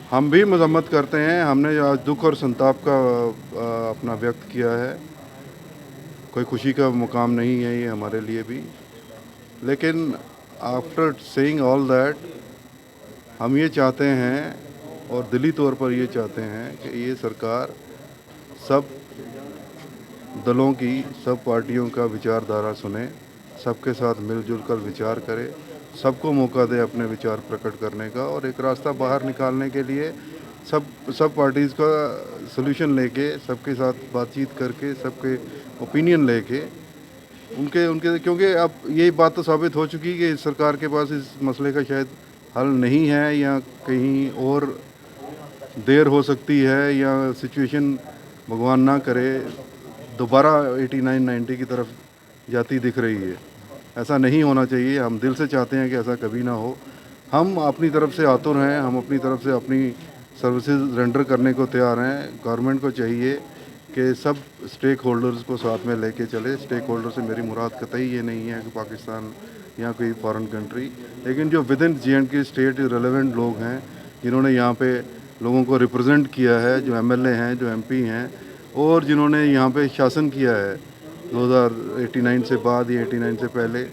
हम भी मजम्मत करते हैं। हमने आज दुख और संताप का अपना व्यक्त किया है। कोई खुशी का मुकाम नहीं है ये हमारे लिए भी, लेकिन आफ्टर सेइंग ऑल दैट हम ये चाहते हैं और दिली तौर पर ये चाहते हैं कि ये सरकार सब दलों की, सब पार्टियों का विचारधारा सुने, सबके साथ मिलजुल कर विचार करे, सबको मौका दे अपने विचार प्रकट करने का और एक रास्ता बाहर निकालने के लिए सब पार्टीज़ का सलूशन लेके, सबके साथ बातचीत करके, सबके ओपिनियन लेके उनके उनके क्योंकि अब यही बात तो साबित हो चुकी कि इस सरकार के पास इस मसले का शायद हल नहीं है या कहीं और देर हो सकती है या सिचुएशन भगवान ना करे दोबारा 89-90 की तरफ जाती दिख रही है। ऐसा नहीं होना चाहिए। हम दिल से चाहते हैं कि ऐसा कभी ना हो। हम अपनी तरफ से आतुर हैं, हम अपनी तरफ से अपनी सर्विसेज रेंडर करने को तैयार हैं। गवर्नमेंट को चाहिए कि सब स्टेक होल्डर्स को साथ में लेके चले। स्टेक होल्डर से मेरी मुराद कतई ये नहीं है कि पाकिस्तान या कोई फॉरेन कंट्री, लेकिन जो with in J&K state relevant लोग हैं, जिन्होंने यहाँ पे लोगों को रिप्रेजेंट किया है, जो MLA हैं, जो MP हैं और जिन्होंने यहाँ पे शासन किया है 2089 से बाद या 89 से पहले,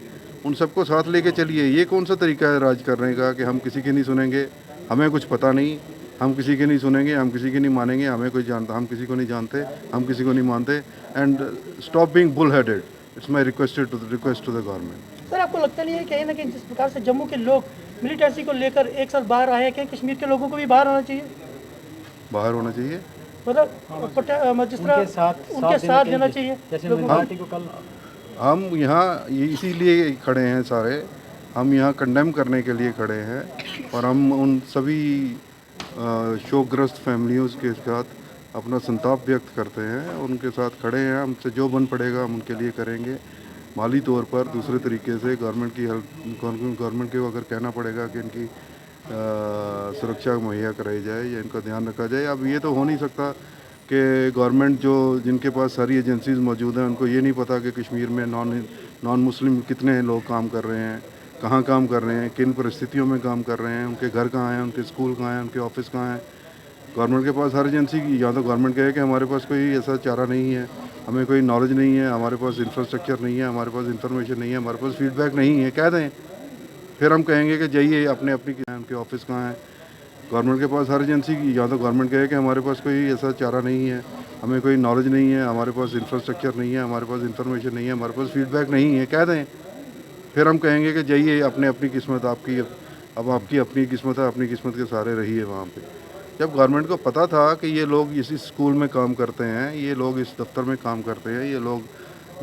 उन सबको साथ लेके चलिए। ये कौन सा तरीका है राज करने का कि हम किसी की नहीं सुनेंगे, हमें कुछ पता नहीं, हम किसी की नहीं सुनेंगे, हम किसी की नहीं मानेंगे, हमें कोई जानता, हम किसी को नहीं जानते, हम किसी को नहीं मानते। And stop being bull headed. It's my request to the government. Sir, आपको लगता नहीं है कहीं ना कहीं जिस प्रकार से जम्मू के लोग मिलिटेंसी को लेकर एक साथ बाहर आए हैं, क्या कश्मीर के लोगों को भी बाहर आना चाहिए? बाहर होना चाहिए, मतलब जिस तरह उनके साथ देना चाहिए लोगों को। पार्टी को कल हम यहाँ इसीलिए खड़े हैं सारे, हम यहाँ कंडेम करने के लिए खड़े हैं और हम उन सभी शोकग्रस्त फैमिलियों के साथ अपना संताप व्यक्त करते हैं, उनके साथ खड़े हैं। हमसे जो बन पड़ेगा हम उनके लिए करेंगे, माली तौर पर, दूसरे तरीके से गवर्नमेंट की हेल्प, गवर्नमेंट को अगर कहना पड़ेगा कि इनकी सुरक्षा मुहैया कराई जाए या इनका ध्यान रखा जाए। अब ये तो हो नहीं सकता कि गवर्नमेंट जो जिनके पास सारी एजेंसीज मौजूद हैं उनको ये नहीं पता कि कश्मीर में नॉन मुस्लिम कितने लोग काम कर रहे हैं, कहाँ काम कर रहे हैं, किन परिस्थितियों में काम कर रहे हैं, उनके घर कहाँ हैं, उनके स्कूल कहाँ हैं, उनके ऑफिस कहाँ हैं। गवर्नमेंट के पास हर एजेंसी की, या तो गवर्नमेंट कहे कि हमारे पास कोई ऐसा चारा नहीं है, हमें कोई नॉलेज नहीं है, हमारे पास इंफ्रास्ट्रक्चर नहीं है, हमारे पास इंफॉर्मेशन नहीं है, हमारे पास फीडबैक नहीं है, कह दें। फिर हम कहेंगे कि जाइए अपने अपनी उनके ऑफिस कहाँ हैं। गवर्नमेंट के पास हर एजेंसी की, या तो गवर्नमेंट कहे कि हमारे पास कोई ऐसा चारा नहीं है, हमें कोई नॉलेज नहीं है, हमारे पास इंफ्रास्ट्रक्चर नहीं है, हमारे पास इंफॉर्मेशन नहीं है, हमारे पास फीडबैक नहीं है, कह दें। फिर हम कहेंगे कि जाइए अपने अपनी किस्मत, आपकी अब आपकी अपनी किस्मत है, अपनी किस्मत के सहारे रहिए वहाँ पे। जब गवर्नमेंट को पता था कि ये लोग इसी स्कूल में काम करते हैं, ये लोग इस दफ्तर में काम करते हैं, ये लोग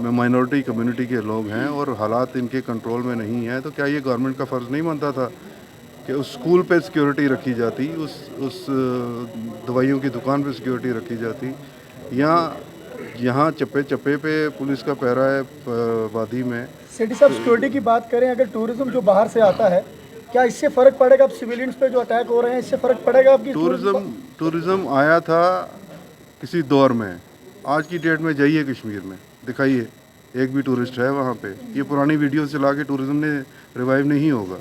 माइनॉरिटी कम्युनिटी के लोग हैं और हालात इनके कंट्रोल में नहीं है, तो क्या ये गवर्नमेंट का फ़र्ज़ नहीं बनता था कि उस स्कूल पे सिक्योरिटी रखी जाती, उस दवाइयों की दुकान पे सिक्योरिटी रखी जाती, या यहाँ चप्पे चप्पे पे पुलिस का पहरा है वादी में। सिटी साहब, सिक्योरिटी की बात करें, अगर टूरिज्म जो बाहर से आता है, क्या इससे फ़र्क पड़ेगा? अब सिविलियंस पे जो अटैक हो रहे हैं, इससे फ़र्क पड़ेगा आपकी? टूरिज़्म आया था किसी दौर में, आज की डेट में जाइए कश्मीर में, दिखाइए एक भी टूरिस्ट है वहाँ पे। ये पुरानी वीडियो चला के टूरिज़्म ने रिवाइव नहीं होगा।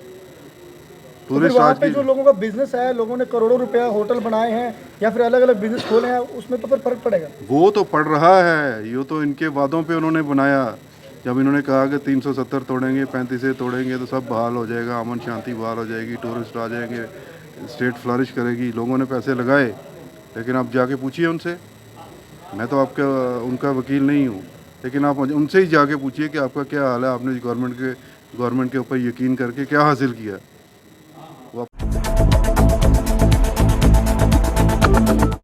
टूरिस्ट वहाँ पे जो लोगों का बिजनेस है, लोगों ने करोड़ों रुपया होटल बनाए हैं या फिर अलग अलग बिजनेस खोले हैं, उसमें तो फिर फ़र्क पड़ेगा। वो तो पड़ रहा है, ये तो इनके वादों पे उन्होंने बनाया। जब इन्होंने कहा कि 370 तोड़ेंगे, 35 तोड़ेंगे तो सब बहाल हो जाएगा, अमन शांति बहाल हो जाएगी, टूरिस्ट आ जाएंगे, स्टेट फ्लरिश करेगी, लोगों ने पैसे लगाए। लेकिन आप जाके पूछिए उनसे, मैं तो आपका उनका वकील नहीं हूँ, लेकिन आप उनसे ही जाके पूछिए कि आपका क्या हाल है, आपने गवर्नमेंट के ऊपर यकीन करके क्या हासिल किया। वो